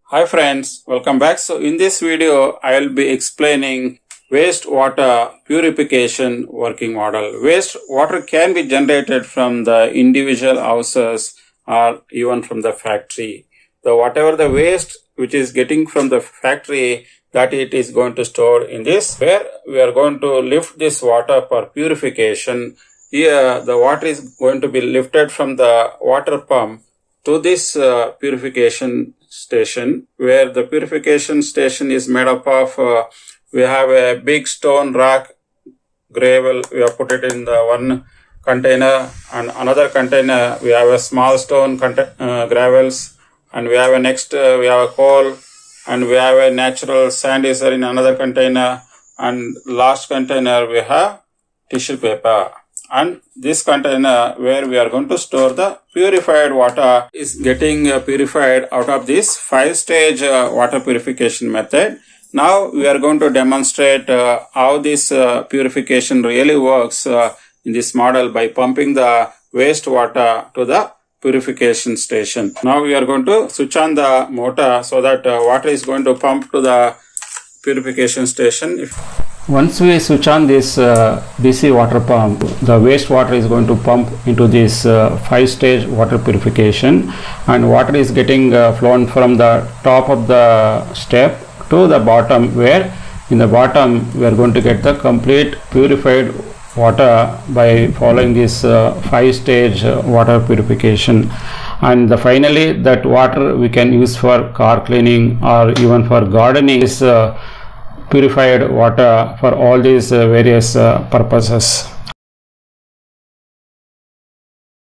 Hi friends, welcome back. So in this video, I will be explaining wastewater purification working model. Wastewater can be generated from the individual houses or even from the factory. So whatever the waste which is getting from the factory, that it is going to store in this, where we are going to lift this water for purification. Here the water is going to be lifted from the water pump to this purification station, where the purification station is made up of we have a big stone rock gravel. We have put it in the one container, and another container we have a small stone gravels, and we have a next we have a coal, and we have a natural sand is in another container, and last container we have tissue paper. And this container where we are going to store the purified water is getting purified out of this 5-stage water purification method. Now we are going to demonstrate how this purification really works in this model by pumping the wastewater to the purification station. Now we are going to switch on the motor so that water is going to pump to the purification station. Once we switch on this DC water pump, the wastewater is going to pump into this 5-stage water purification, and water is getting flown from the top of the step to the bottom, where in the bottom we are going to get the complete purified water by following this 5-stage water purification. And finally that water we can use for car cleaning or even for gardening. Is purified water for all these various purposes.